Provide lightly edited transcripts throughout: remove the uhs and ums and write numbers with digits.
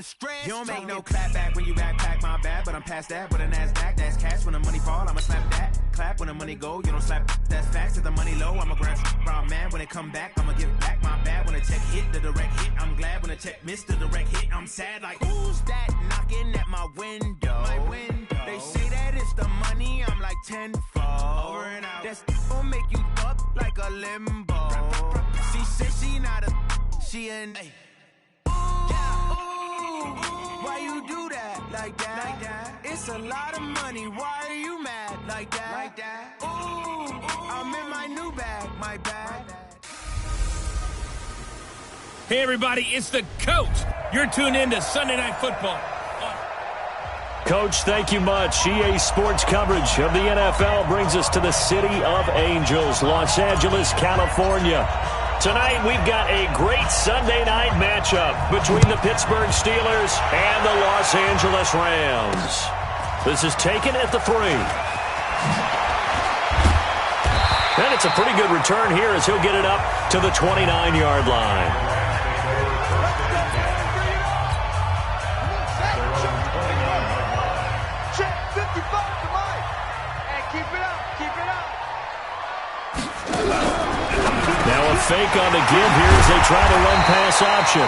the stress. You don't make no clap back when you backpack, my bad. But I'm past that with a NASDAQ, that's cash. When the money fall, I'ma slap that. Clap when the money go, you don't slap, that's facts. If the money low, I'ma grab brown man. When it come back, I'ma give back my bad. When the check hit, the direct hit, I'm glad. When the check missed the direct hit, I'm sad. Like, who's that knocking at my window? They say that it's the money, I'm like tenfold. Over and out. That's gon' make you up like a limbo. She said she not a, she an why you do that like that? It's a lot of money. Why are you mad like that? Ooh, I'm in my new bag, my bag. Hey everybody, it's the coach. You're tuned in to Sunday Night Football. Coach, thank you much. EA Sports coverage of the NFL brings us to the City of Angels, Los Angeles, California. Tonight, we've got a great Sunday night matchup between the Pittsburgh Steelers and the Los Angeles Rams. This is taken at the 3. And it's a pretty good return here as he'll get it up to the 29-yard line. Fake on the give here as they try to run pass option.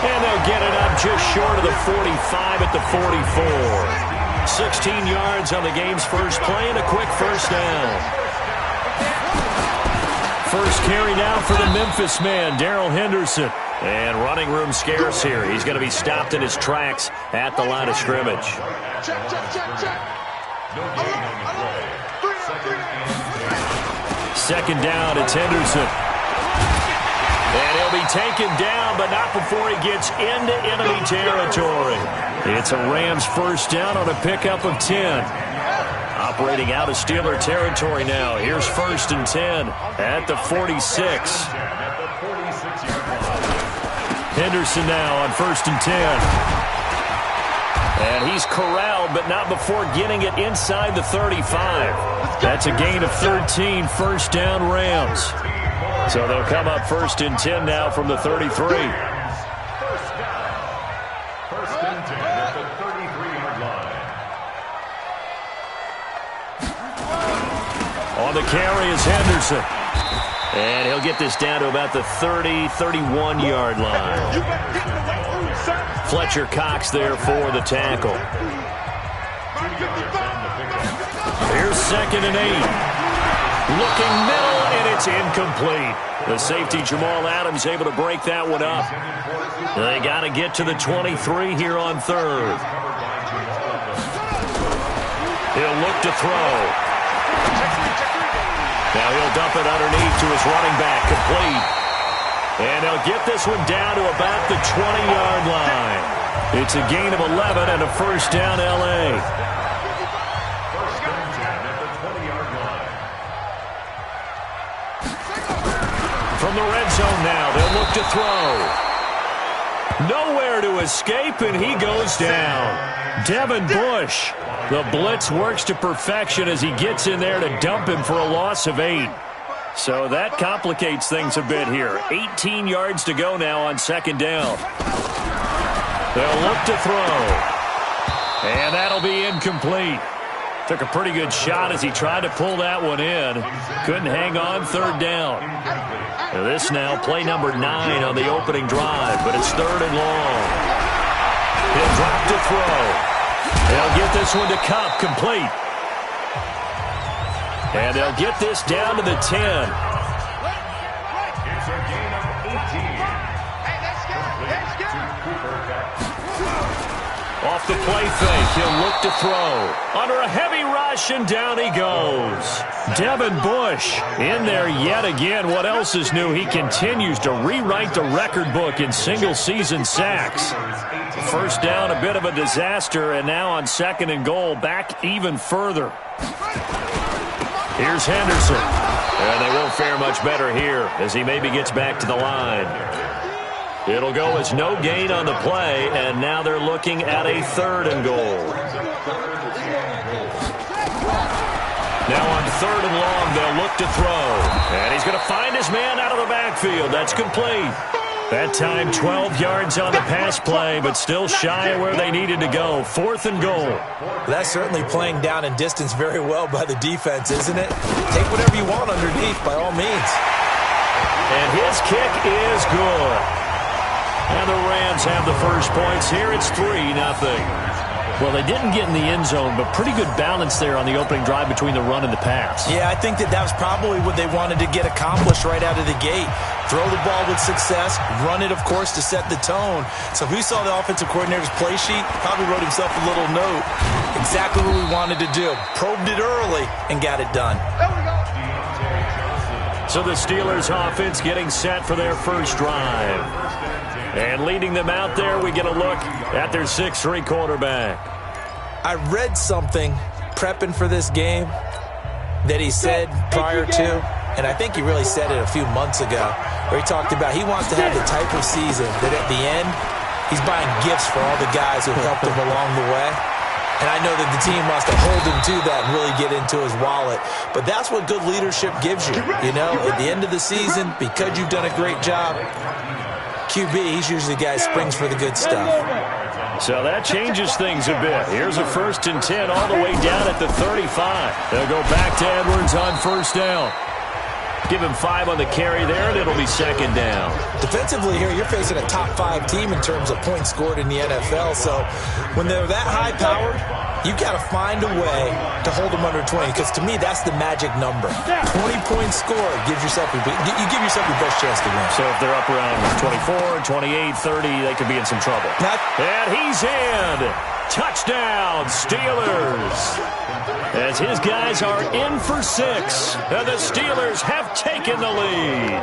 And they'll get it up just short of the 45 at the 44. 16 yards on the game's first play and a quick first down. First carry now for the Memphis man, Darrell Henderson. And running room scarce here. He's going to be stopped in his tracks at the line of scrimmage. Check. Second down, it's Henderson. And he'll be taken down, but not before he gets into enemy territory. It's a Rams first down on a pickup of 10. Operating out of Steeler territory now. Here's first and 10 at the 46. Henderson now on first and 10. And he's corralled, but not before getting it inside the 35. That's a gain of 13, first down Rams. So they'll come up first and 10 now from the 33. First and 10 at the 33-yard line. On the carry is Henderson. And he'll get this down to about the 31-yard line. Fletcher Cox there for the tackle. Here's second and 8. Looking middle, and it's incomplete. The safety, Jamal Adams, able to break that one up. They got to get to the 23 here on third. He'll look to throw. Now he'll dump it underneath to his running back, complete. And they'll get this one down to about the 20-yard line. It's a gain of 11 and a first down, L.A. First and 10 at the 20-yard line. From the red zone now, they'll look to throw. Nowhere to escape, and he goes down. Devin Bush. The blitz works to perfection as he gets in there to dump him for a loss of 8. So that complicates things a bit here. 18 yards to go now on second down. They'll look to throw. And that'll be incomplete. Took a pretty good shot as he tried to pull that one in. Couldn't hang on, third down. Now this now, play number 9 on the opening drive, but it's third and long. He'll drop to throw. They'll get this one to Kupp, complete. And they'll get this down to the 10. It's a gain of 18. Off the play fake, he'll look to throw. Under a heavy rush, and down he goes. Devin Bush in there yet again. What else is new? He continues to rewrite the record book in single-season sacks. First down, a bit of a disaster, and now on second and goal, back even further. Here's Henderson. And they won't fare much better here as he maybe gets back to the line. It'll go as no gain on the play, and now they're looking at a third and goal. Now on third and long, they'll look to throw. And he's going to find his man out of the backfield. That's complete. That time 12 yards on the pass play, but still shy of where they needed to go. 4th and goal. That's certainly playing down in distance very well by the defense, isn't it? Take whatever you want underneath, by all means. And his kick is good. And the Rams have the first points here. It's 3-0. Well, they didn't get in the end zone, but pretty good balance there on the opening drive between the run and the pass. Yeah, I think that was probably what they wanted to get accomplished right out of the gate. Throw the ball with success, run it, of course, to set the tone. So who saw the offensive coordinator's play sheet probably wrote himself a little note. Exactly what we wanted to do. Probed it early and got it done. So the Steelers offense getting set for their first drive. And leading them out there, we get a look at their 6'3" quarterback. I read something prepping for this game that he said prior to, and I think he really said it a few months ago, where he talked about he wants to have the type of season that at the end, he's buying gifts for all the guys who helped him along the way. And I know that the team wants to hold him to that and really get into his wallet. But that's what good leadership gives you. You know, at the end of the season, because you've done a great job, QB, he's usually the guy who springs for the good stuff. So that changes things a bit. Here's a 1st and 10 all the way down at the 35. They'll go back to Edwards on 1st down. Give him 5 on the carry there, and it'll be 2nd down. Defensively here, you're facing a top 5 team in terms of points scored in the NFL. So when they're that high-powered, you got to find a way to hold them under 20, because to me, that's the magic number. 20 points scored gives yourself you give yourself your best chance to win. So if they're up around 24, 28, 30, they could be in some trouble. And he's in. Touchdown, Steelers. As his guys are in for 6. And the Steelers have taken the lead.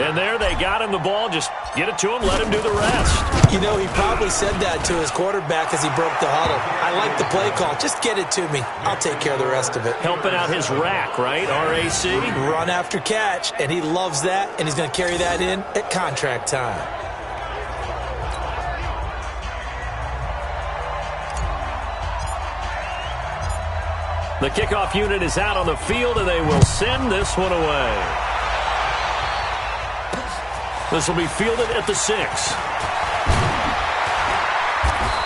And there they got him the ball. Just get it to him, let him do the rest. You know, he probably said that to his quarterback as he broke the huddle. I like the play call. Just get it to me. I'll take care of the rest of it. Helping out his rack, right? R-A-C? Run after catch, and he loves that, and he's going to carry that in at contract time. The kickoff unit is out on the field, and they will send this one away. This will be fielded at the 6.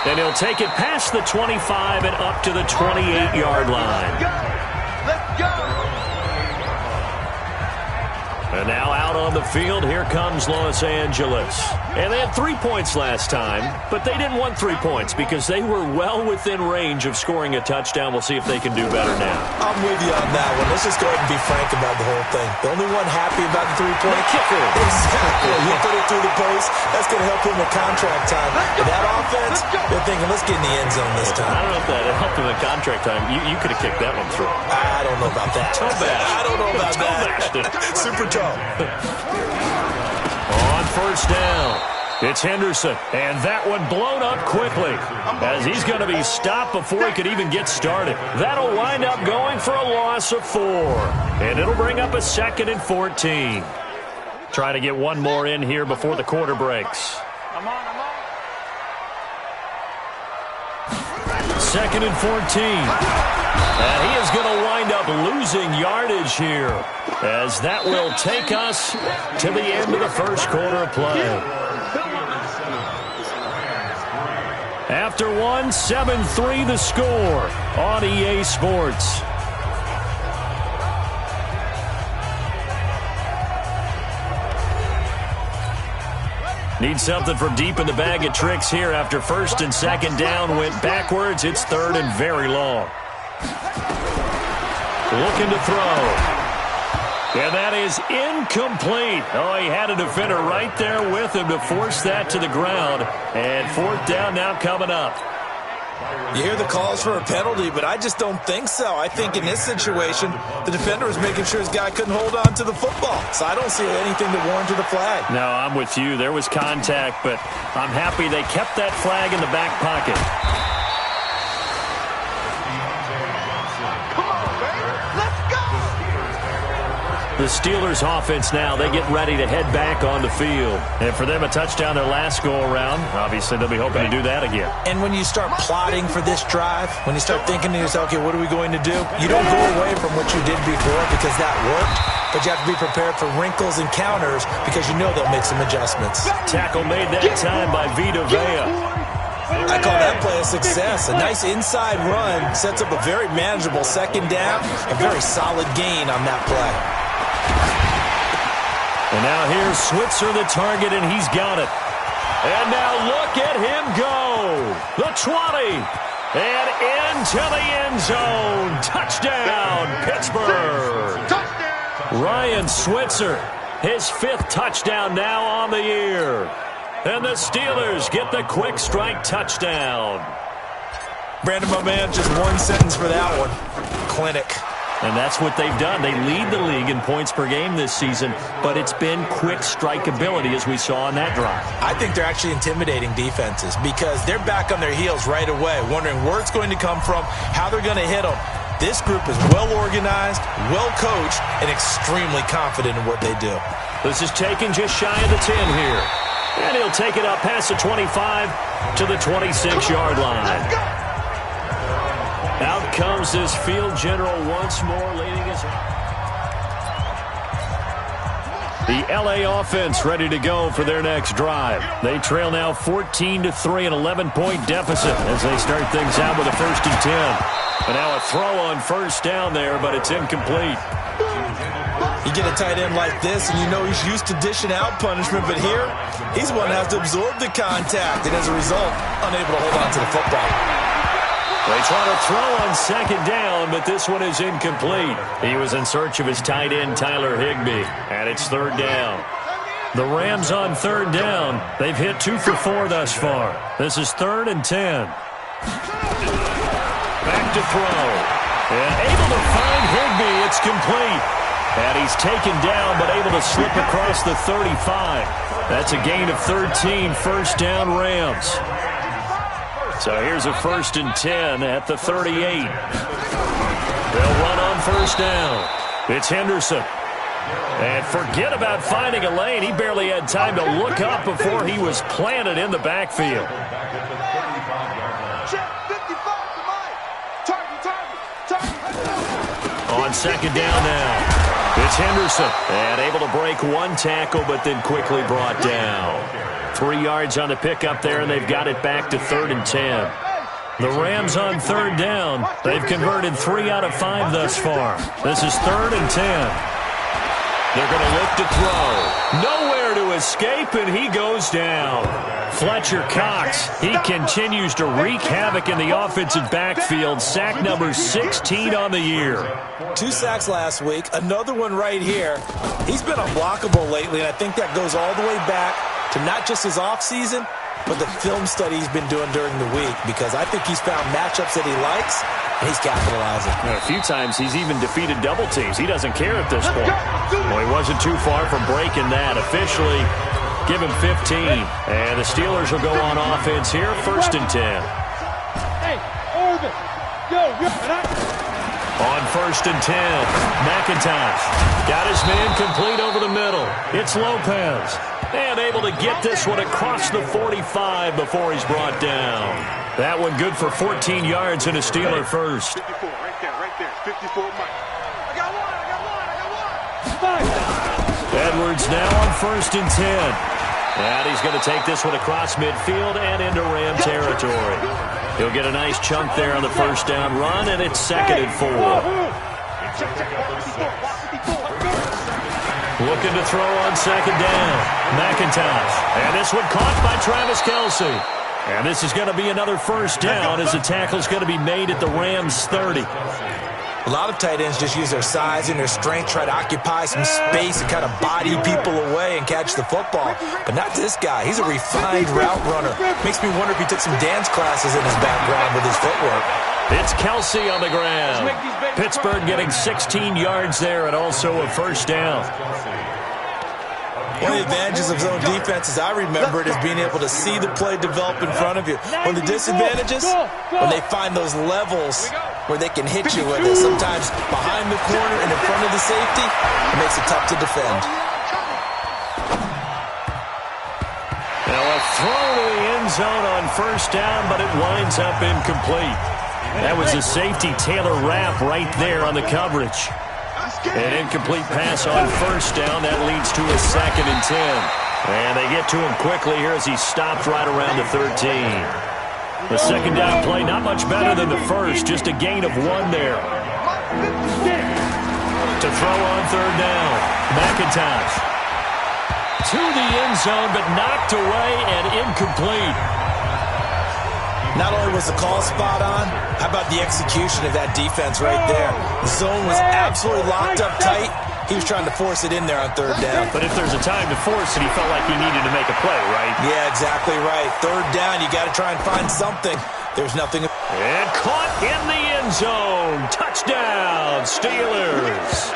And he'll take it past the 25 and up to the 28-yard line. Let's go! And now out on the field, here comes Los Angeles. And they had 3 points last time, but they didn't want 3 points because they were well within range of scoring a touchdown. We'll see if they can do better now. I'm with you on that one. Let's just go ahead and be frank about the whole thing. The only one happy about the 3-point kicker. Exactly. You put it through the post. That's going to help him at contract time. But that offense, they're thinking, let's get in the end zone this time. I don't know if that helped him at contract time. You could have kicked that one through. I don't know about that. I don't know about that. Super tough. On 1st down, it's Henderson, and that one blown up quickly as he's going to be stopped before he could even get started. That'll wind up going for a loss of 4, and it'll bring up a 2nd and 14. Trying to get one more in here before the quarter breaks. 2nd and 14. And he is going to wind up losing yardage here, as that will take us to the end of the first quarter of play. After 7-3 the score on EA Sports. Need something from deep in the bag of tricks here after 1st and 2nd down went backwards. It's 3rd and very long. Looking to throw. And that is incomplete. Oh, he had a defender right there with him to force that to the ground. And 4th down now coming up. You hear the calls for a penalty, but I just don't think so. I think in this situation, the defender was making sure his guy couldn't hold on to the football. So I don't see anything that warranted a flag. No, I'm with you. There was contact, but I'm happy they kept that flag in the back pocket. The Steelers offense now, they get ready to head back on the field. And for them, a touchdown their last go-around. Obviously, they'll be hoping to do that again. And when you start plotting for this drive, when you start thinking to yourself, okay, what are we going to do? You don't go away from what you did before because that worked. but you have to be prepared for wrinkles and counters because you know they'll make some adjustments. Tackle made that time by Vita Vea. I call that play a success. A nice inside run sets up a very manageable second down, a very solid gain on that play. And now here's Switzer, the target, and he's got it. And now look at him go. The 20. And into the end zone. Touchdown, Pittsburgh. Ryan Switzer, his 5th touchdown now on the year. And the Steelers get the quick strike touchdown. Brandon, my man, just one sentence for that one. Clinic. And that's what they've done. They lead the league in points per game this season, but it's been quick strike ability as we saw on that drive. I think they're actually intimidating defenses because they're back on their heels right away, wondering where it's going to come from, how they're going to hit them. This group is well organized, well coached, and extremely confident in what they do. This is taken just shy of the 10 here. And he'll take it up past the 25 to the 26-yard line. Out comes this field general once more, leading his... The L.A. offense ready to go for their next drive. They trail now 14-3, an 11-point deficit as they start things out with a 1st and 10. And now a throw on first down there, but it's incomplete. You get a tight end like this, and you know he's used to dishing out punishment, but here, he's one that has to absorb the contact, and as a result, unable to hold on to the football. They try to throw on second down, but this one is incomplete. He was in search of his tight end, Tyler Higbee, and it's 3rd down. The Rams on 3rd down. They've hit 2 for 4 thus far. This is 3rd and 10. Back to throw. And able to find Higbee. It's complete. And he's taken down, but able to slip across the 35. That's a gain of 13, 1st down Rams. So here's a 1st and 10 at the 38. They'll run on 1st down. It's Henderson. And forget about finding a lane. He barely had time to look up before he was planted in the backfield. On 2nd down now. It's Henderson, and able to break one tackle, but then quickly brought down. 3 yards on the pickup there, and they've got it back to 3rd and 10. The Rams on 3rd down. They've converted 3 out of 5 thus far. This is 3rd and 10. They're going to look to throw. Nowhere to escape, and he goes down. Fletcher Cox, he continues to wreak havoc in the offensive backfield. Sack number 16 on the year. 2 sacks last week, another one right here. He's been unblockable lately, and I think that goes all the way back to not just his offseason, but the film study he's been doing during the week, because I think he's found matchups that he likes, and he's capitalizing. A few times he's even defeated double teams. He doesn't care at this point. Well, he wasn't too far from breaking that. Officially, give him 15. And the Steelers will go on offense here, 1st and 10. Hey, Orvin, yo. On 1st and 10, McIntosh got his man complete over the middle. It's Lopez. And able to get this one across the 45 before he's brought down. That one good for 14 yards and a Steeler first. 54, right there. 54, Mike. I got one. Edwards now on 1st and 10. And he's going to take this one across midfield and into Ram territory. He'll get a nice chunk there on the 1st down run, and it's 2nd and 4. Looking to throw on 2nd down. McIntosh. And this one caught by Travis Kelce. And this is going to be another 1st down as the tackle's going to be made at the Rams 30. A lot of tight ends just use their size and their strength, try to occupy some space and kind of body people away and catch the football. But not this guy. He's a refined route runner. Makes me wonder if he took some dance classes in his background with his footwork. It's Kelce on the ground. Pittsburgh getting 16 yards there and also a 1st down. One of the advantages of zone defense, as I remember it, is being able to see the play develop in front of you. One of the disadvantages, when they find those levels where they can hit you with it, sometimes behind the corner and in front of the safety, it makes it tough to defend. Now a throw to the end zone on 1st down, but it winds up incomplete. That was a safety Taylor Rapp right there on the coverage. An incomplete pass on first down. That leads to a 2nd and 10. And they get to him quickly here as he stopped right around the 13. The second down play, not much better than the first, just a gain of 1 there. To throw on 3rd down, McIntosh. To the end zone, but knocked away and incomplete. Not only was the call spot on, how about the execution of that defense right there? The zone was absolutely locked up tight. He was trying to force it in there on 3rd down. But if there's a time to force it, he felt like he needed to make a play, right? Yeah, exactly right. 3rd down, you got to try and find something. There's nothing. And caught in the end zone. Touchdown, Steelers.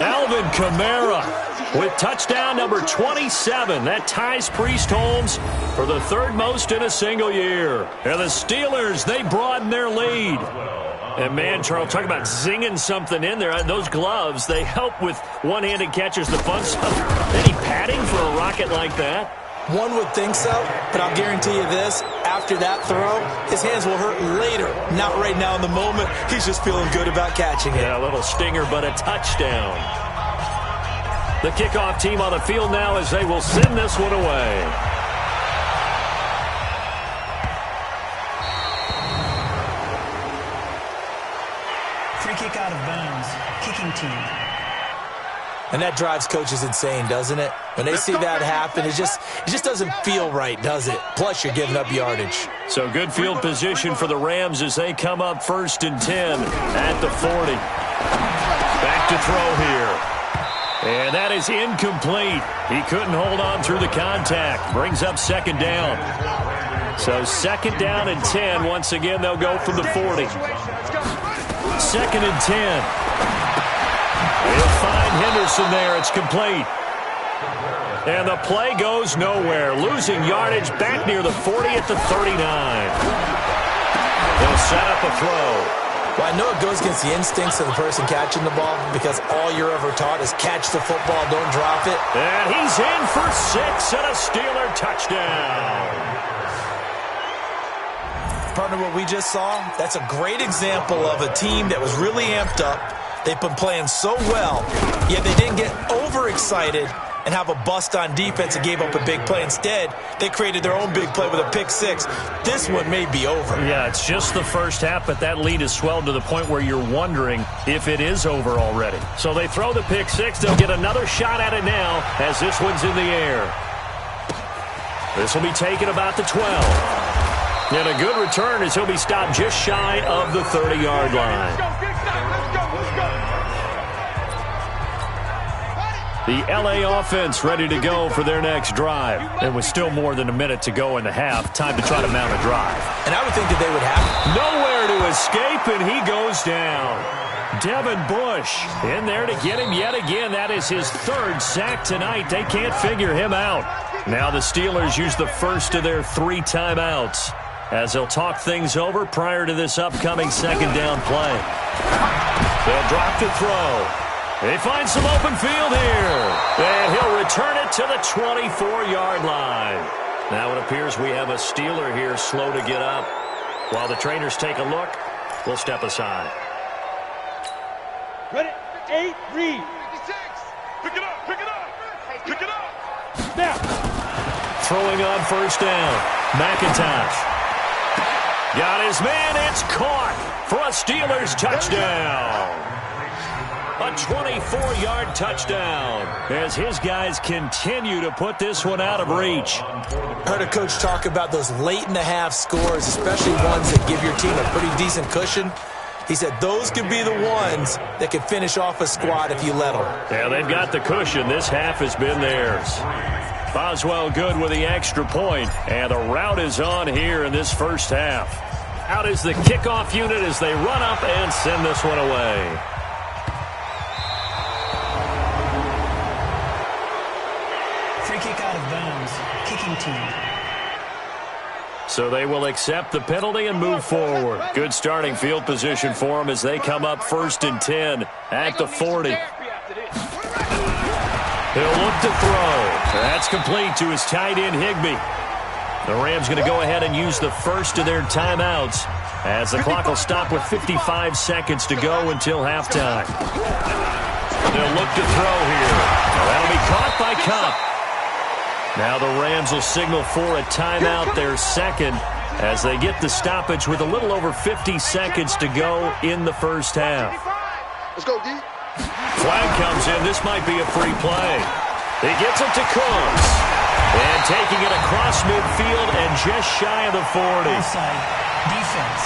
Alvin Kamara with touchdown number 27. That ties Priest Holmes for the 3rd most in a single year. And the Steelers, they broaden their lead. And, man, Charles, talk about zinging something in there. Those gloves, they help with one-handed catches, the fun stuff. Any padding for a rocket like that? One would think so, but I'll guarantee you this. After that throw, his hands will hurt later. Not right now in the moment. He's just feeling good about catching it. Yeah, a little stinger, but a touchdown. The kickoff team on the field now as they will send this one away. Free kick out of bounds. Kicking team. And that drives coaches insane, doesn't it? When they see that happen, it just doesn't feel right, does it? Plus, you're giving up yardage. So good field position for the Rams as they come up 1st and 10 at the 40. Back to throw here. And that is incomplete. He couldn't hold on through the contact. Brings up 2nd down. So 2nd down and 10. Once again, they'll go from the 40. 2nd and 10. They'll find Henderson there. It's complete. And the play goes nowhere. Losing yardage back near the 40 at the 39. They'll set up a throw. Well, I know it goes against the instincts of the person catching the ball because all you're ever taught is catch the football, don't drop it. And he's in for 6 and a Steeler touchdown. Partner, what we just saw, that's a great example of a team that was really amped up. They've been playing so well, yet they didn't get overexcited and have a bust on defense and gave up a big play. Instead, they created their own big play with a pick 6. This one may be over. Yeah, it's just the first half, but that lead has swelled to the point where you're wondering if it is over already. So they throw the pick 6. They'll get another shot at it now as this one's in the air. This will be taken about the 12. And a good return as he'll be stopped just shy of the 30-yard line. The LA offense ready to go for their next drive. And with still more than a minute to go in the half, time to try to mount a drive. And I would think that they would have nowhere to escape, and he goes down. Devin Bush in there to get him yet again. That is his 3rd sack tonight. They can't figure him out. Now the Steelers use the first of their 3 timeouts as they'll talk things over prior to this upcoming 2nd down play. They'll drop to throw. They find some open field here. And he'll return it to the 24-yard line. Now it appears we have a Steeler here slow to get up. While the trainers take a look, we'll step aside. Ready? 8, read. 56. Pick it up, pick it up. Pick it up. Snap. Throwing on 1st down. McIntosh. Got his man. It's caught for a Steelers touchdown. A 24-yard touchdown as his guys continue to put this one out of reach. Heard a coach talk about those late-in-the-half scores, especially ones that give your team a pretty decent cushion. He said those could be the ones that could finish off a squad if you let them. Yeah, they've got the cushion. This half has been theirs. Boswell good with the extra point, and the route is on here in this first half. Out is the kickoff unit as they run up and send this one away. Free kick out of bounds. Kicking team. So they will accept the penalty and move forward. Good starting field position for them as they come up 1st and 10 at the 40. He'll look to throw. That's complete to his tight end, Higbee. The Rams going to go ahead and use the first of their timeouts as the clock will stop with 55 seconds to go until halftime. They'll look to throw here. That'll be caught by Kupp. Now the Rams will signal for a timeout, their second, as they get the stoppage with a little over 50 seconds to go in the first half. Let's go, D. Flag comes in. This might be a free play. He gets it to Cooks. And taking it across midfield and just shy of the 40. Offside. Defense.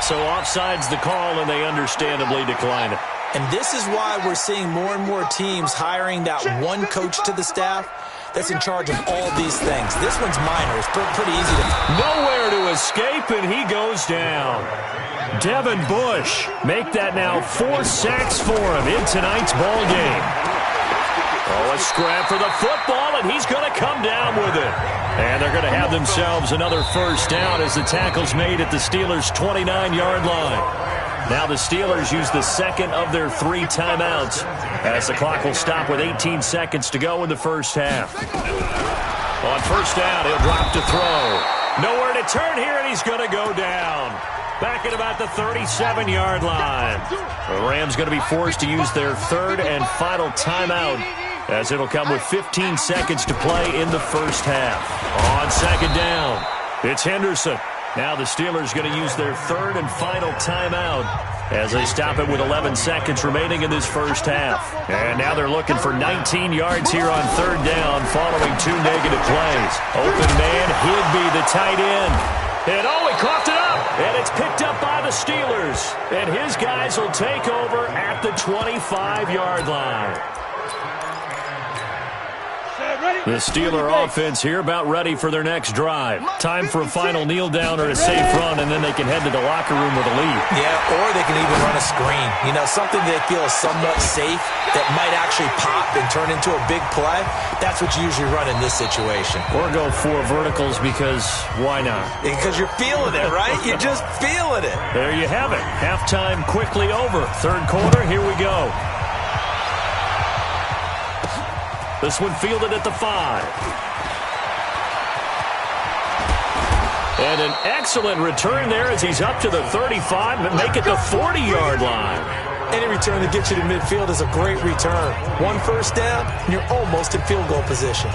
So offside's the call, and they understandably decline it. And this is why we're seeing more and more teams hiring that one coach to the staff that's in charge of all these things. This one's minor. It's pretty easy to... Nowhere to escape, and he goes down. Devin Bush make that now 4 sacks for him in tonight's ball game. Oh, a scrap for the football, and he's going to come down with it. And they're going to have themselves another first down as the tackle's made at the Steelers' 29-yard line. Now the Steelers use the second of their 3 timeouts as the clock will stop with 18 seconds to go in the first half. On first down, he'll drop to throw. Nowhere to turn here, and he's going to go down. Back at about the 37-yard line. The Rams going to be forced to use their third and final timeout as it'll come with 15 seconds to play in the first half. On second down, it's Henderson. Now the Steelers going to use their third and final timeout as they stop it with 11 seconds remaining in this first half. And now they're looking for 19 yards here on third down following 2 negative plays. Open man, Higbee, the tight end. And he coughed it up. And it's picked up by the Steelers. And his guys will take over at the 25-yard line. The Steeler offense here about ready for their next drive. Time for a final kneel down or a safe run, and then they can head to the locker room with a lead. Yeah, or they can even run a screen. You know, something they feel is somewhat safe that might actually pop and turn into a big play. That's what you usually run in this situation. Or go 4 verticals because why not? Because you're feeling it, right? You're just feeling it. There you have it. Halftime quickly over. Third quarter, here we go. This one fielded at the 5. And an excellent return there as he's up to the 35 and make it the 40-yard line. Any return that gets you to midfield is a great return. 1 first down, and you're almost in field goal position.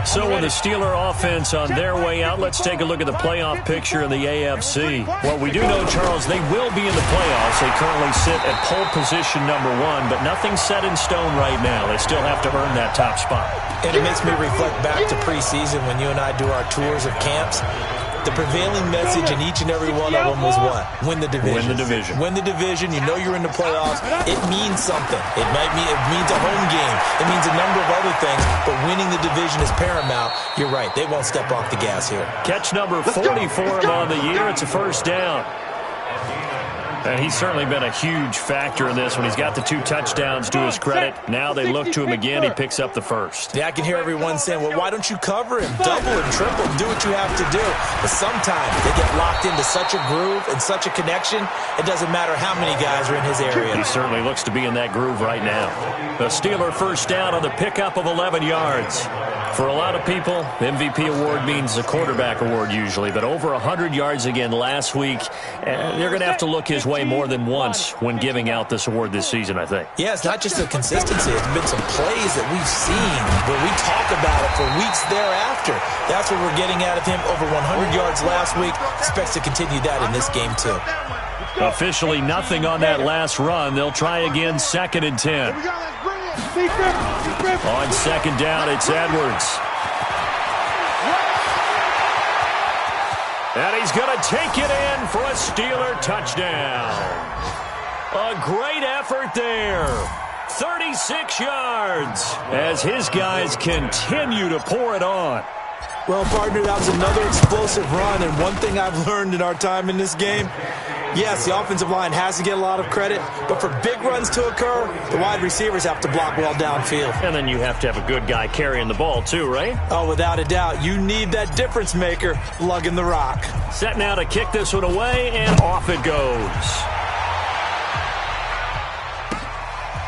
So with the Steeler offense on their way out, let's take a look at the playoff picture in the AFC. Well, we do know, Charles, they will be in the playoffs. They currently sit at pole position number 1, but nothing's set in stone right now. They still have to earn that top spot. And it makes me reflect back to preseason when you and I do our tours of camps. The prevailing message in each and every one of them was what? Win the division. Win the division. Win the division. You know you're in the playoffs. It means something. It means a home game. It means a number of other things, but winning the division is paramount. You're right. They won't step off the gas here. Catch number 40 for him on the year. It's a first down. And he's certainly been a huge factor in this when he's got the 2 touchdowns to his credit. Now they look to him again. He picks up the first. Yeah, I can hear everyone saying, well, why don't you cover him? Double and triple, do what you have to do. But sometimes they get locked into such a groove and such a connection, it doesn't matter how many guys are in his area. He certainly looks to be in that groove right now. The Steeler first down on the pickup of 11 yards. For a lot of people, MVP award means a quarterback award usually, but over 100 yards again last week. They're going to have to look his way more than once when giving out this award this season, I think. Yeah, it's not just the consistency. It's been some plays that we've seen where we talk about it for weeks thereafter. That's what we're getting out of him. Over 100 yards last week. Expects to continue that in this game, too. Officially nothing on that last run. They'll try again, 2nd and 10. On second down, it's Edwards. And he's going to take it in for a Steeler touchdown. A great effort there. 36 yards as his guys continue to pour it on. Well, partner, that was another explosive run, and one thing I've learned in our time in this game, yes, the offensive line has to get a lot of credit, but for big runs to occur, the wide receivers have to block well downfield. And then you have to have a good guy carrying the ball too, right? Oh, without a doubt. You need that difference maker lugging the rock. Set now to kick this one away, and off it goes.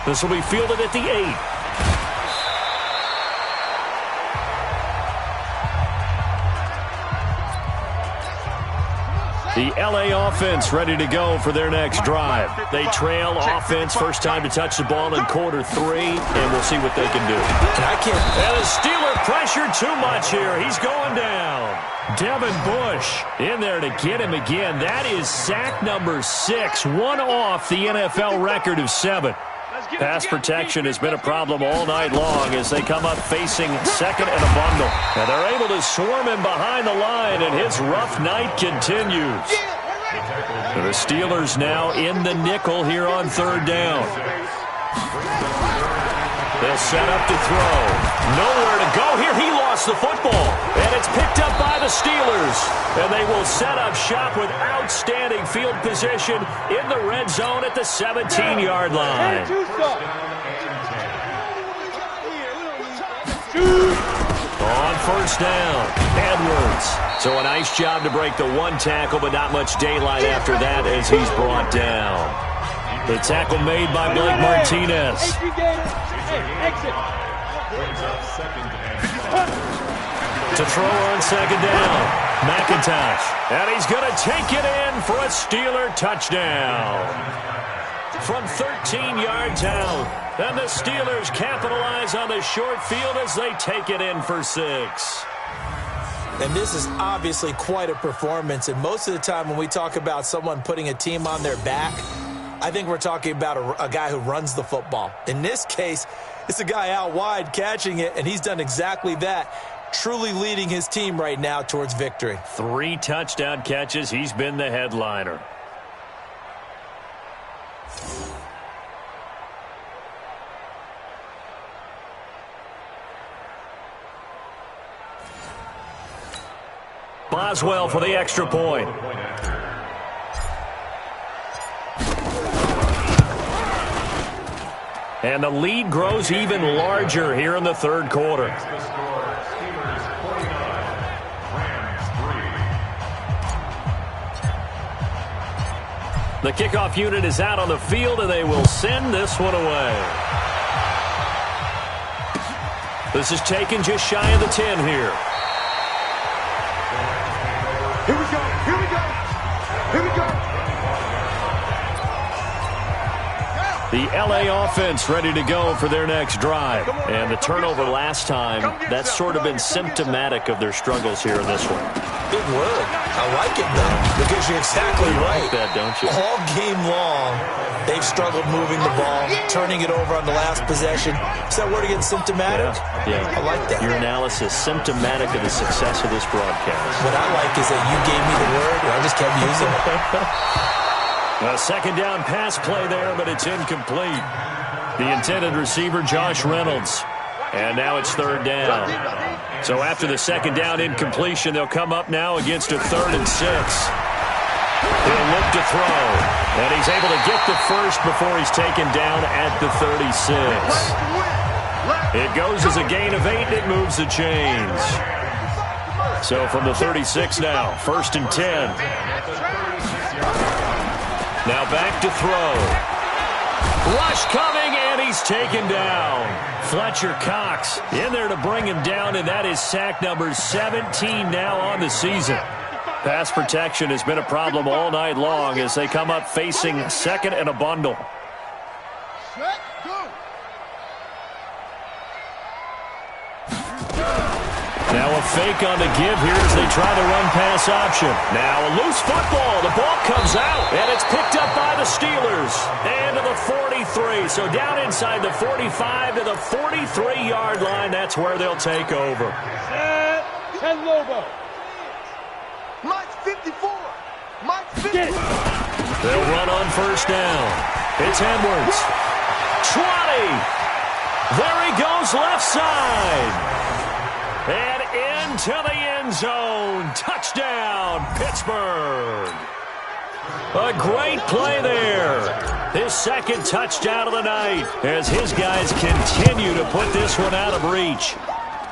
This will be fielded at the 8. The LA offense ready to go for their next drive. They trail offense, first time to touch the ball in quarter 3, and we'll see what they can do. And the Steeler pressured too much here. He's going down. Devin Bush in there to get him again. That is sack number 6, one off the NFL record of 7. Pass protection has been a problem all night long as they come up facing second and a bundle. And they're able to swarm him behind the line, and his rough night continues. The Steelers now in the nickel here on third down. They'll set up to throw. Nowhere to go here. He lost the football. And it's picked up by the Steelers. And they will set up shop with outstanding field position in the red zone at the 17-yard line. On first down, Edwards. So a nice job to break the one tackle, but not much daylight after that as he's brought down. The tackle made by Blake Martinez. To throw on second down, McIntosh. And he's going to take it in for a Steeler touchdown. From 13 yards out, and the Steelers capitalize on the short field as they take it in for 6. And this is obviously quite a performance. And most of the time when we talk about someone putting a team on their back, I think we're talking about a guy who runs the football. In this case, it's a guy out wide catching it, and he's done exactly that, truly leading his team right now towards victory. 3 touchdown catches. He's been the headliner. Boswell for the extra point. And the lead grows even larger here in the third quarter. The kickoff unit is out on the field, and they will send this one away. This is taken just shy of the 10 here. Here we go. Here we go. Here we go. The LA offense ready to go for their next drive. And the turnover last time, that's sort of been symptomatic of their struggles here in this one. Good word. I like it, though, because you're exactly right. You like that, don't you? All game long, they've struggled moving the ball, turning it over on the last possession. Is that word again, symptomatic? Yeah. I like that. Your analysis, symptomatic of the success of this broadcast. What I like is that you gave me the word, and I just kept using it. A second down pass play there, but it's incomplete. The intended receiver, Josh Reynolds. And now it's third down. So after the second down incompletion, they'll come up now against a 3rd and 6. He'll look to throw. And he's able to get the first before he's taken down at the 36. It goes as a gain of 8, and it moves the chains. So from the 36 now, 1st and 10. Now back to throw. Rush coming, and he's taken down. Fletcher Cox in there to bring him down, and that is sack number 17 now on the season. Pass protection has been a problem all night long as they come up facing second and a bundle. Now a fake on the give here as they try the run-pass option. Now a loose football. The ball comes out, and it's picked up by the Steelers. And to the 43. So down inside the 45 to the 43-yard line. That's where they'll take over. Ken Lobo. Mike's 54. Mike's 54. They'll run on first down. It's Edwards. 20. There he goes left side. And into the end zone. Touchdown, Pittsburgh. A great play there. His second touchdown of the night as his guys continue to put this one out of reach.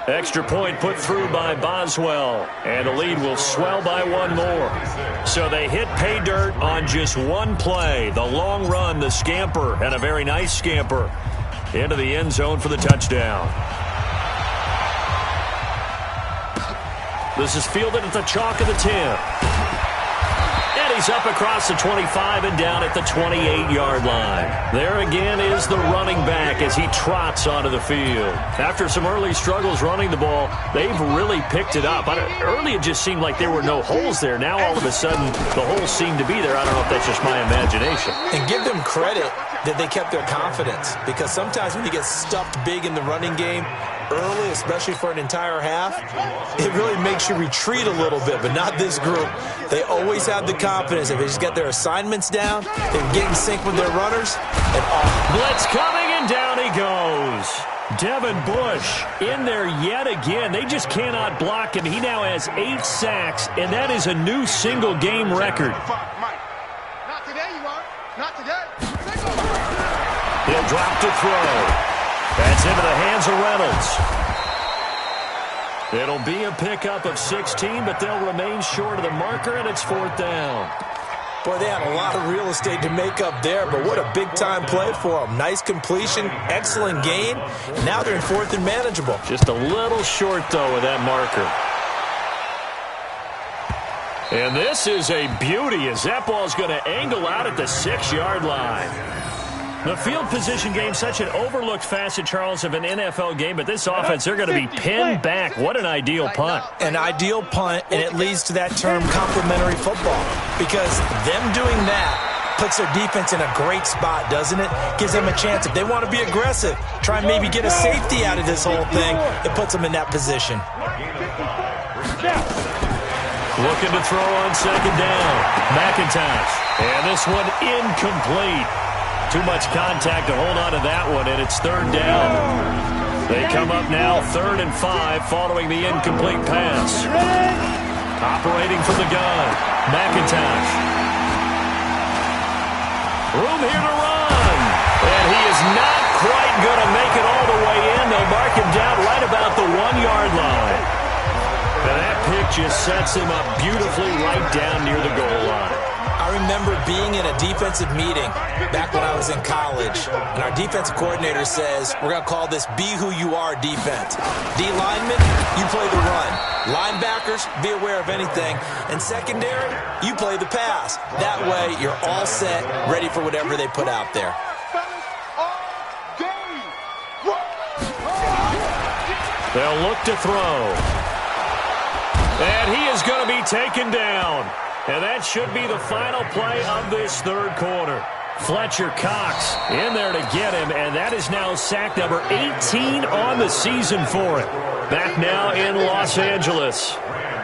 Extra point put through by Boswell. And the lead will swell by one more. So they hit pay dirt on just one play. The long run, the scamper, and a very nice scamper into the end zone for the touchdown. This is fielded at the chalk of the 10. he's up across the 25 and down at the 28-yard line. There again is the running back as he trots onto the field. After some early struggles running the ball, they've really picked it up. Early it just seemed like there were no holes there. Now all of a sudden the holes seem to be there. I don't know if that's just my imagination. And give them credit that they kept their confidence, because sometimes when you get stuffed big in the running game early, especially for an entire half, it really makes you retreat a little bit, but not this group. They always have the confidence. If they just get their assignments down, they get in sync with their runners, and off. Blitz coming, and down he goes. Devin Bush in there yet again. They just cannot block him. He now has 8 sacks, and that is a new single-game record. Not today, you are. Not today. He'll drop to throw. That's into the hands of Reynolds. It'll be a pickup of 16, but they'll remain short of the marker, and it's 4th down. Boy, they had a lot of real estate to make up there, but what a big-time play for them. Nice completion, excellent gain. Now they're in 4th and manageable. Just a little short, though, with that marker. And this is a beauty as that ball's going to angle out at the 6-yard line. The field position game, such an overlooked facet, Charles, of an NFL game, but this offense, they're going to be pinned back. What an ideal punt. An ideal punt, and it leads to that term complementary football, because them doing that puts their defense in a great spot, doesn't it? Gives them a chance. If they want to be aggressive, try and maybe get a safety out of this whole thing, it puts them in that position. Looking to throw on 2nd down. McIntosh. And this one incomplete. Too much contact to hold on to that one, and it's 3rd down. They come up now 3rd and 5 following the incomplete pass. Operating from the gun. McIntosh. Room here to run. And he is not quite going to make it all the way in. They'll mark him down right about the 1-yard line. And that pick just sets him up beautifully right down near the goal line. I remember being in a defensive meeting back when I was in college, and our defensive coordinator says, we're going to call this Be Who You Are defense. D linemen, you play the run. Linebackers, be aware of anything. And secondary, you play the pass. That way, you're all set, ready for whatever they put out there. They'll look to throw. And he is going to be taken down. And that should be the final play of this 3rd quarter. Fletcher Cox in there to get him, and that is now sack number 18 on the season for it. Back now in Los Angeles.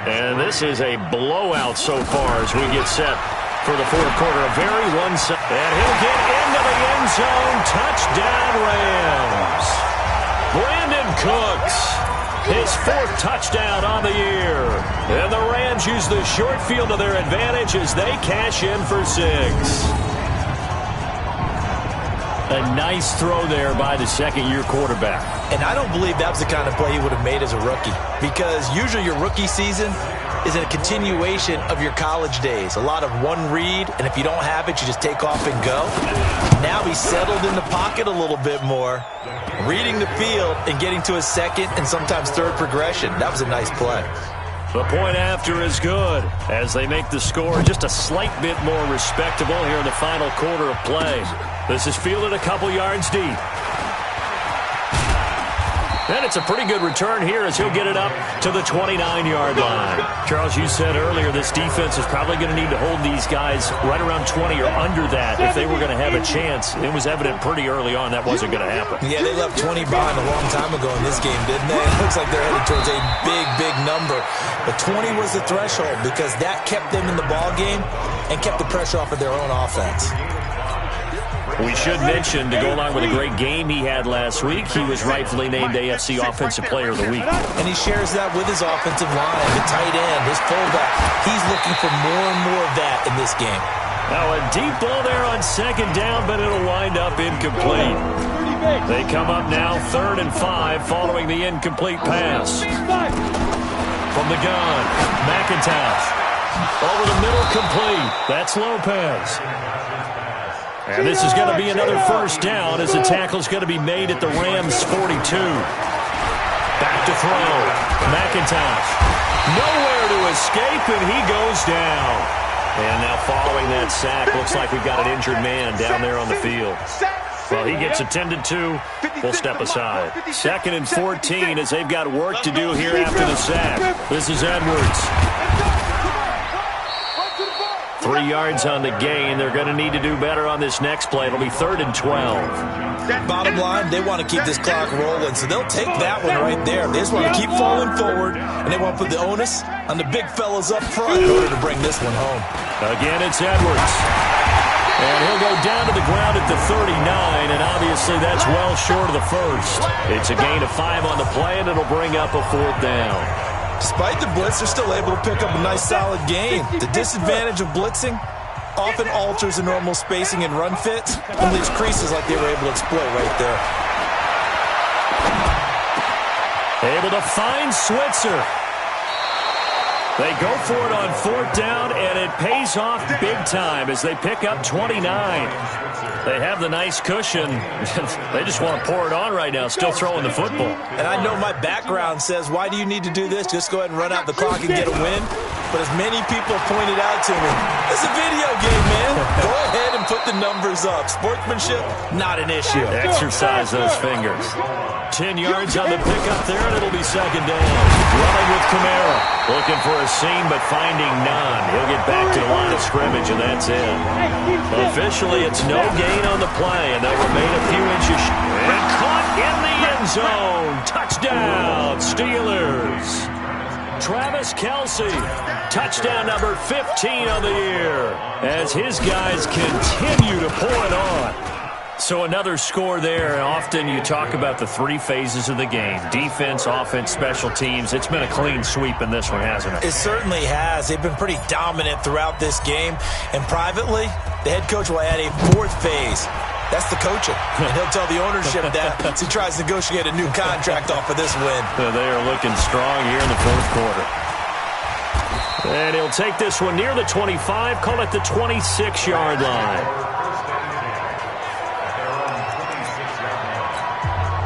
And this is a blowout so far as we get set for the 4th quarter. A very one-sided. And he'll get into the end zone. Touchdown, Rams. Brandon Cooks. His 4th touchdown on the year. And the Rams use the short field to their advantage as they cash in for 6. A nice throw there by the 2nd-year quarterback. And I don't believe that was the kind of play he would have made as a rookie, because usually your rookie season is a continuation of your college days. A lot of one read, and if you don't have it, you just take off and go. Now he's settled in the pocket a little bit more, reading the field and getting to his 2nd and sometimes 3rd progression. That was a nice play. The point after is good as they make the score just a slight bit more respectable here in the final quarter of play. This is fielded a couple yards deep. And it's a pretty good return here as he'll get it up to the 29-yard line. Charles, you said earlier this defense is probably going to need to hold these guys right around 20 or under that if they were going to have a chance. It was evident pretty early on that wasn't going to happen. Yeah, they left 20 behind a long time ago in this game, didn't they? It looks like they're headed towards a big, big number. But 20 was the threshold because that kept them in the ball game and kept the pressure off of their own offense. We should mention, to go along with a great game he had last week, he was rightfully named AFC Offensive Player of the Week. And he shares that with his offensive line, the tight end, his fullback. He's looking for more and more of that in this game. Now a deep ball there on 2nd down, but it'll wind up incomplete. They come up now 3rd and 5 following the incomplete pass. From the gun, McIntosh. Over the middle, complete. That's Lopez. And this is going to be another 1st down as the tackle's going to be made at the Rams' 42. Back to throw. McIntosh. Nowhere to escape, and he goes down. And now following that sack, looks like we've got an injured man down there on the field. Well, he gets attended to. We'll step aside. 2nd and 14 as they've got work to do here after the sack. This is Edwards. 3 yards on the gain. They're going to need to do better on this next play. It'll be 3rd and 12. Bottom line, they want to keep this clock rolling, so they'll take that one right there. They just want to keep falling forward, and they want to put the onus on the big fellas up front in order to bring this one home. Again, it's Edwards. And he'll go down to the ground at the 39, and obviously that's well short of the first. It's a gain of 5 on the play, and it'll bring up a 4th down. Despite the blitz, they're still able to pick up a nice, solid gain. The disadvantage of blitzing often alters the normal spacing and run fits and leaves creases like they were able to exploit right there. Able to find Switzer. They go for it on 4th down, and it pays off big time as they pick up 29. They have the nice cushion. They just want to pour it on right now, still throwing the football. And I know my background says, why do you need to do this? Just go ahead and run out the clock and get a win. But as many people have pointed out to me, it's a video game, man. Go ahead and put the numbers up. Sportsmanship, not an issue. Exercise those fingers. 10 yards on the pickup there, and it'll be 2nd down. Running with Kamara. Looking for a seam, but finding none. He'll get back to the line of scrimmage, and that's it. Officially, it's no gain on the play, and they'll remain a few inches. And caught in the end zone. Touchdown, Steelers. Travis Kelce, touchdown number 15 on the year, as his guys continue to pour it on. So another score there, and often you talk about the 3 phases of the game. Defense, offense, special teams. It's been a clean sweep in this one, hasn't it? It certainly has. They've been pretty dominant throughout this game. And privately, the head coach will add a 4th phase. That's the coaching. And he'll tell the ownership that as he tries to negotiate a new contract off of this win. They are looking strong here in the 4th quarter. And he'll take this one near the 25, call it the 26-yard line.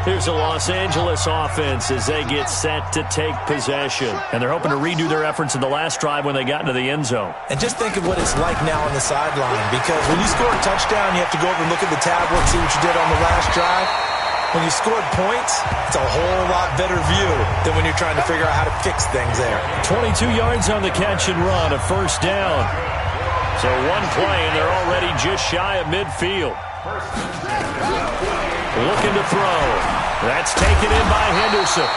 Here's a Los Angeles offense as they get set to take possession. And they're hoping to redo their efforts in the last drive when they got into the end zone. And just think of what it's like now on the sideline, because when you score a touchdown, you have to go over and look at the tablet, see what you did on the last drive. When you scored points, it's a whole lot better view than when you're trying to figure out how to fix things there. 22 yards on the catch and run, a 1st down. So one play, and they're already just shy of midfield. Looking to throw. That's taken in by Henderson.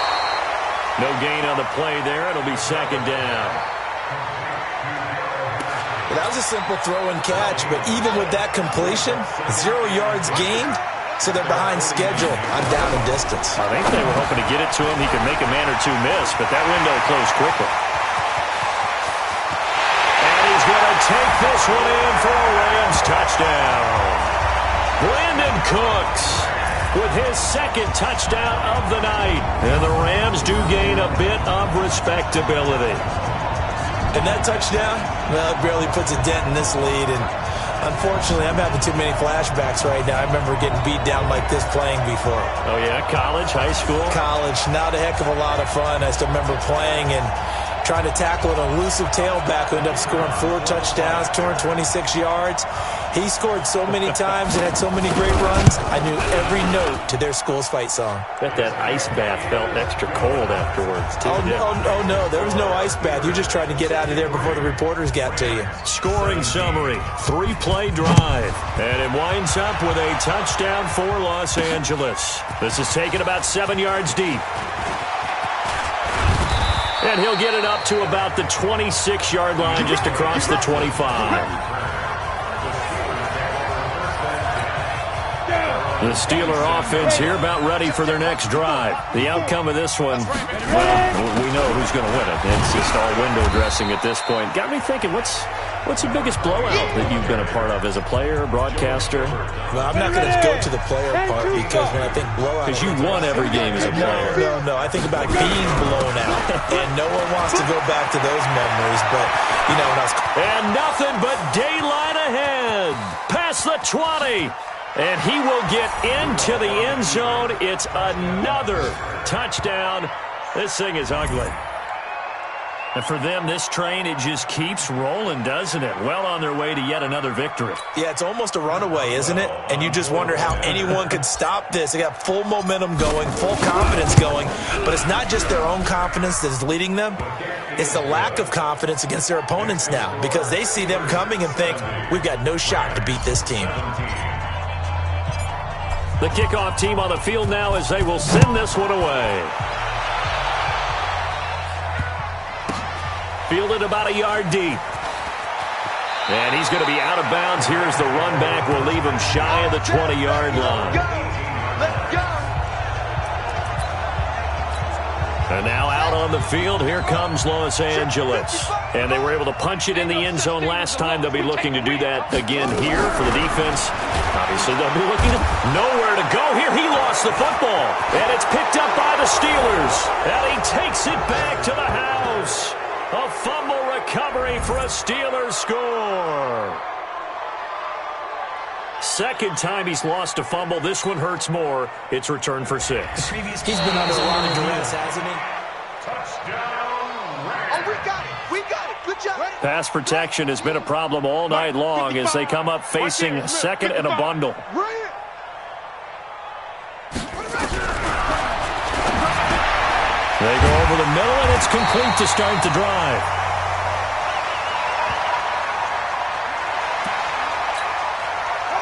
No gain on the play there. It'll be 2nd down. Well, that was a simple throw and catch, but even with that completion, 0 yards gained, so they're behind schedule on down and distance. I think they were hoping to get it to him. He could make a man or two miss, but that window closed quickly. And he's going to take this one in for a Rams touchdown. Brandon Cooks with his 2nd touchdown of the night. And the Rams do gain a bit of respectability. And that touchdown, well, it barely puts a dent in this lead. And unfortunately, I'm having too many flashbacks right now. I remember getting beat down like this playing before. Oh, yeah? College, high school? College. Not a heck of a lot of fun. I still remember playing and trying to tackle an elusive tailback who ended up scoring 4 touchdowns, 226 yards. He scored so many times and had so many great runs, I knew every note to their school's fight song. Bet that ice bath felt extra cold afterwards, too. Oh, no, there was no ice bath. You just tried to get out of there before the reporters got to you. Scoring summary, 3-play drive. And it winds up with a touchdown for Los Angeles. This is taken about 7 yards deep. And he'll get it up to about the 26-yard line, just across the 25. The Steeler offense here about ready for their next drive. The outcome of this one, well, we know who's going to win it. It's just all window dressing at this point. Got me thinking, what's the biggest blowout that you've been a part of as a player, broadcaster? Well, I'm not going to go to the player part because when I think blowout... Because you won every game as a player. No. I think about being blown out. And no one wants to go back to those memories. But, you know, when I was... And nothing but daylight ahead. Past the 20. And he will get into the end zone. It's another touchdown. This thing is ugly. And for them, this train, it just keeps rolling, doesn't it? Well on their way to yet another victory. Yeah, it's almost a runaway, isn't it? And you just wonder how anyone could stop this. They got full momentum going, full confidence going. But it's not just their own confidence that's leading them. It's the lack of confidence against their opponents now because they see them coming and think, we've got no shot to beat this team. The kickoff team on the field now as they will send this one away. Fielded about a yard deep. And he's going to be out of bounds here as the run back will leave him shy of the 20-yard line. Let's go. And now out on the field, here comes Los Angeles. And they were able to punch it in the end zone last time. They'll be looking to do that again here for the defense. Obviously, they'll be looking to nowhere to go here. He lost the football. And it's picked up by the Steelers. And he takes it back to the house. A fumble recovery for a Steelers score. Second time he's lost a fumble. This one hurts more. It's returned for 6. He's been under a lot of duress, hasn't he? Oh, we got it. We got it. Good job. Pass protection has been a problem all night long as they come up facing second and a bundle. They go over the middle, and it's complete to start the drive.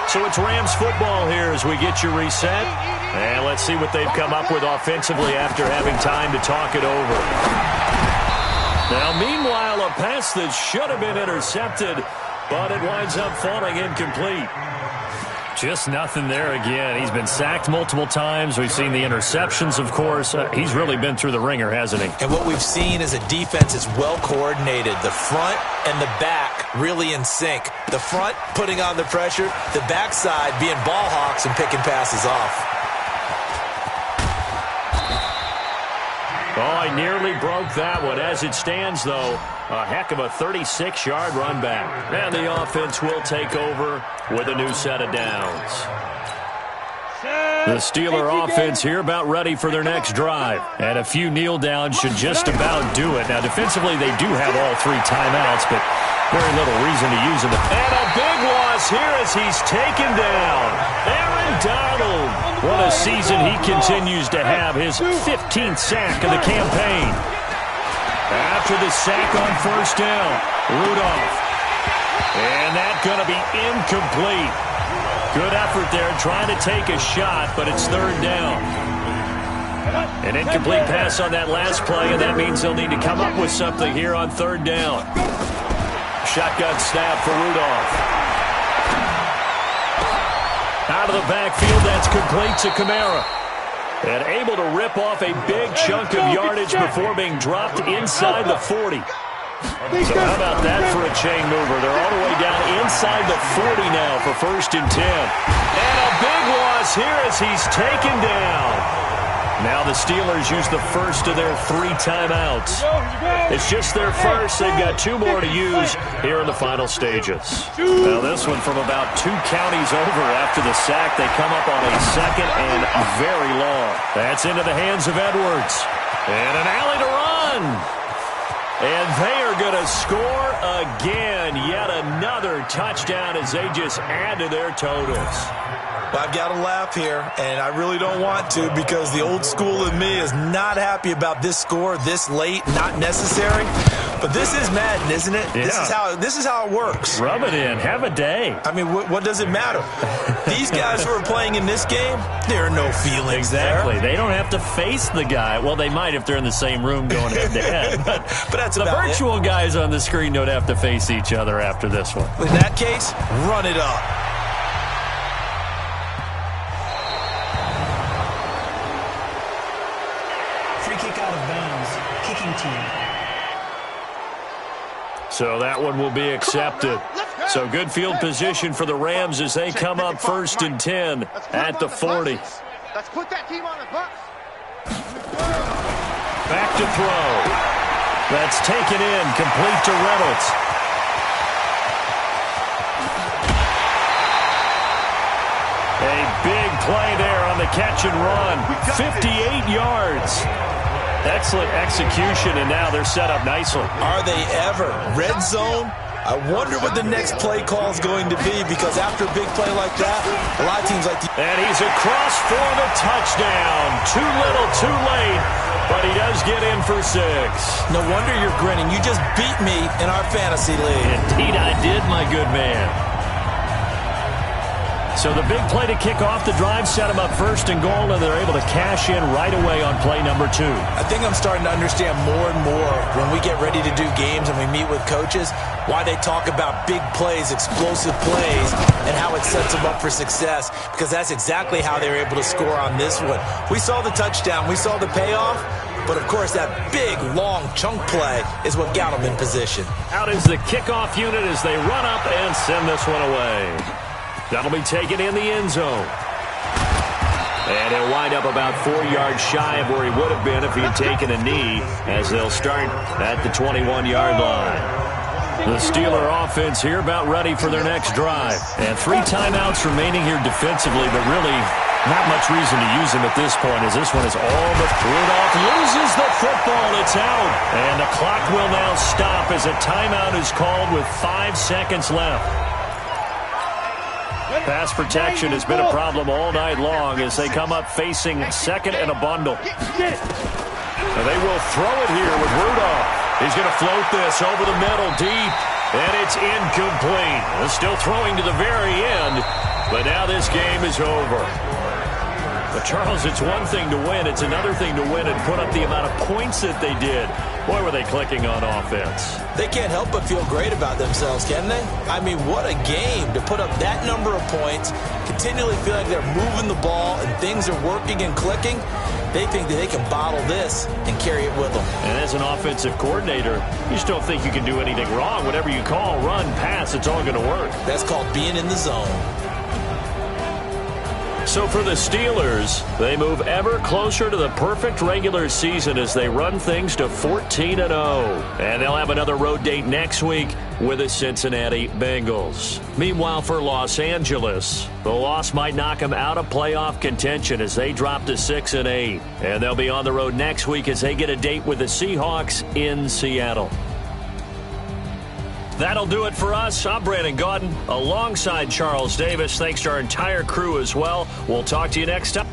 So it's Rams football here as we get you reset. And let's see what they've come up with offensively after having time to talk it over. Now, meanwhile, a pass that should have been intercepted, but it winds up falling incomplete. Just nothing there again. He's been sacked multiple times. We've seen the interceptions, of course. He's really been through the ringer, hasn't he? And what we've seen is a defense that's well coordinated. The front and the back really in sync. The front putting on the pressure, the backside being ball hawks and picking passes off. Oh, he nearly broke that one. As it stands, though, a heck of a 36-yard run back. And the offense will take over with a new set of downs. The Steeler offense here about ready for their next drive. And a few kneel downs should just about do it. Now, defensively, they do have all 3 timeouts, but very little reason to use them. And a big loss here as he's taken down. Aaron Donald. What a season he continues to have. His 15th sack of the campaign. After the sack on first down, Rudolph. And that's going to be incomplete. Good effort there trying to take a shot, but it's third down. An incomplete pass on that last play, and that means they'll need to come up with something here on third down. Shotgun snap for Rudolph. Out of the backfield, that's complete to Kamara. And able to rip off a big chunk of yardage before being dropped inside the 40. So how about that for a chain mover? They're all the way down inside the 40 now for 1st and 10. And a big loss here as he's taken down. Now the Steelers use the first of their 3 timeouts. It's just their first. They've got 2 more to use here in the final stages. Now this one from about 2 counties over after the sack. They come up on a second and very long. That's into the hands of Edwards. And an alley to run. And they are going to score again. Yet another touchdown as they just add to their totals. Well, I've got to laugh here, and I really don't want to because the old school in me is not happy about this score this late, not necessary. But this is Madden, isn't it? Yeah. This is how it works. Rub it in. Have a day. I mean, what does it matter? These guys who are playing in this game, there are no feelings exactly. there. They don't have to face the guy. Well, they might if they're in the same room going head-to-head. But that's the virtual guys on the screen don't have to face each other after this one. In that case, run it up. So that one will be accepted. So good field position for the Rams as they come up 1st and 10 at the 40. Let's put that team on the bus. Back to throw. That's taken in, complete to Reynolds. A big play there on the catch and run. 58 yards. Excellent execution, and now they're set up nicely. Are they ever? Red zone? I wonder what the next play call is going to be, because after a big play like that, a lot of teams like to... And he's across for the touchdown. Too little, too late, but he does get in for 6. No wonder you're grinning. You just beat me in our fantasy league. Indeed I did, my good man. So the big play to kick off the drive set them up first and goal, and they're able to cash in right away on play number 2. I think I'm starting to understand more and more when we get ready to do games and we meet with coaches why they talk about big plays, explosive plays, and how it sets them up for success, because that's exactly how they were able to score on this one. We saw the touchdown. We saw the payoff. But, of course, that big, long chunk play is what got them in position. Out is the kickoff unit as they run up and send this one away. That'll be taken in the end zone. And he'll wind up about 4 yards shy of where he would have been if he had taken a knee, as they'll start at the 21-yard line. The Steeler offense here about ready for their next drive. And 3 timeouts remaining here defensively, but really not much reason to use them at this point, as this one is all but Rudolph loses the football. It's out. And the clock will now stop as a timeout is called with 5 seconds left. Pass protection has been a problem all night long as they come up facing second and a bundle. And they will throw it here with Rudolph. He's going to float this over the middle deep, and it's incomplete. They're still throwing to the very end, but now this game is over. But, Charles, it's one thing to win. It's another thing to win and put up the amount of points that they did. Boy, were they clicking on offense. They can't help but feel great about themselves, can they? I mean, what a game to put up that number of points, continually feel like they're moving the ball and things are working and clicking. They think that they can bottle this and carry it with them. And as an offensive coordinator, you just don't think you can do anything wrong. Whatever you call, run, pass, it's all going to work. That's called being in the zone. So for the Steelers, they move ever closer to the perfect regular season as they run things to 14-0. And they'll have another road date next week with the Cincinnati Bengals. Meanwhile, for Los Angeles, the loss might knock them out of playoff contention as they drop to 6-8. And they'll be on the road next week as they get a date with the Seahawks in Seattle. That'll do it for us. I'm Brandon Gaudin alongside Charles Davis. Thanks to our entire crew as well. We'll talk to you next time.